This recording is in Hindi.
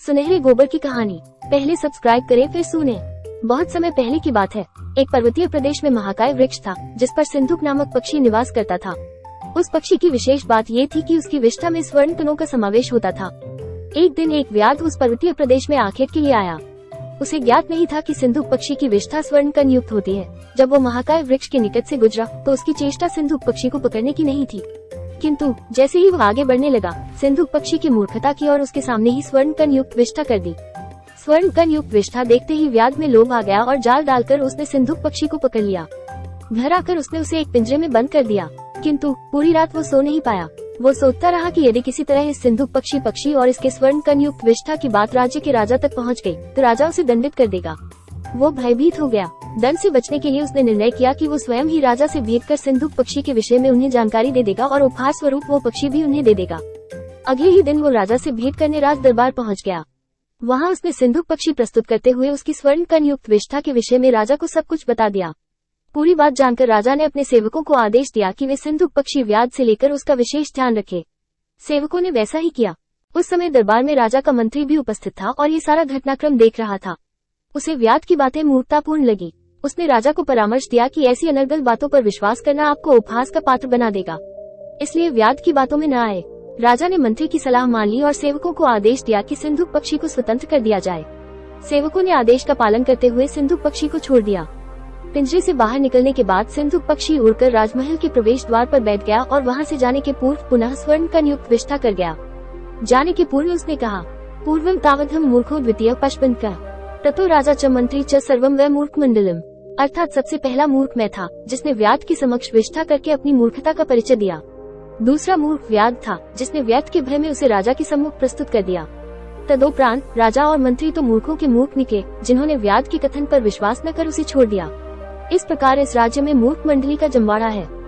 सुनहरे गोबर की कहानी। पहले सब्सक्राइब करें फिर सुने। बहुत समय पहले की बात है। एक पर्वतीय प्रदेश में महाकाय वृक्ष था जिस पर सिंधुक नामक पक्षी निवास करता था। उस पक्षी की विशेष बात ये थी कि उसकी विष्ठा में स्वर्ण कणों का समावेश होता था। एक दिन एक व्याध उस पर्वतीय प्रदेश में आखेट के लिए आया। उसे ज्ञात नहीं था कि सिंधुक पक्षी की विष्ठा स्वर्ण कण युक्त होती है। जब वो महाकाय वृक्ष के निकट से गुजरा तो उसकी चेष्टा सिंधुक पक्षी को पकड़ने की नहीं थी, किंतु जैसे ही वो आगे बढ़ने लगा, सिंधुक पक्षी की मूर्खता की और उसके सामने ही स्वर्ण कण युक्त विष्ठा कर दी। स्वर्ण कण युक्त विष्ठा देखते ही व्याध में लोभ आ गया और जाल डालकर उसने सिंधुक पक्षी को पकड़ लिया। घर आकर उसने उसे एक पिंजरे में बंद कर दिया, किंतु पूरी रात वो सो नहीं पाया। वो सोचता रहा कि यदि किसी तरह इस सिंधुक पक्षी और इसके स्वर्ण कण युक्त विष्ठा की बात राज्य के राजा तक पहुंच गई तो राजा उसे दंडित कर देगा। वो भयभीत हो गया। दंड से बचने के लिए उसने निर्णय किया कि वो स्वयं ही राजा से भेंट कर सिंधुक पक्षी के विषय में उन्हें जानकारी दे देगा और उपहार स्वरूप वो पक्षी भी उन्हें दे देगा। अगले ही दिन वो राजा से भेंट करने राज दरबार पहुंच गया। वहां उसने सिंधुक पक्षी प्रस्तुत करते हुए उसकी स्वर्ण कण युक्त विष्ठा के विषय में राजा को सब कुछ बता दिया। पूरी बात जानकर राजा ने अपने सेवकों को आदेश दिया कि वे सिंधुक पक्षी व्याध से लेकर उसका विशेष ध्यान रखें। सेवकों ने वैसा ही किया। उस समय दरबार में राजा का मंत्री भी उपस्थित था और ये सारा घटनाक्रम देख रहा था। उसे व्याध की बातें मूर्खतापूर्ण लगी। उसने राजा को परामर्श दिया कि ऐसी अनर्गल बातों पर विश्वास करना आपको उपहास का पात्र बना देगा, इसलिए व्याध की बातों में न आए। राजा ने मंत्री की सलाह मान ली और सेवकों को आदेश दिया कि सिंधुक पक्षी को स्वतंत्र कर दिया जाए। सेवकों ने आदेश का पालन करते हुए सिंधुक पक्षी को छोड़ दिया। पिंजरे से बाहर निकलने के बाद सिंधुक पक्षी उड़कर राजमहल के प्रवेश द्वार पर बैठ गया और वहां से जाने के पूर्व पुनः स्वर्ण कण युक्त विष्ठा कर गया। जाने के पूर्व उसने कहा, पूर्वम तावद्धम मूर्खो द्वितीय पशपंत ततो राजा च मंत्री च सर्वम व मूर्ख मंडलम। अर्थात सबसे पहला मूर्ख मैं था जिसने व्याध के समक्ष विष्ठा करके अपनी मूर्खता का परिचय दिया। दूसरा मूर्ख व्याध था जिसने व्यर्थ के भय में उसे राजा के सम्मुख प्रस्तुत कर दिया। तदोपरांत राजा और मंत्री तो मूर्खों के मूर्ख निकले जिन्होंने व्याध के कथन पर विश्वास न कर उसे छोड़ दिया। इस प्रकार इस राज्य में मूर्ख मंडली का जमवाड़ा है।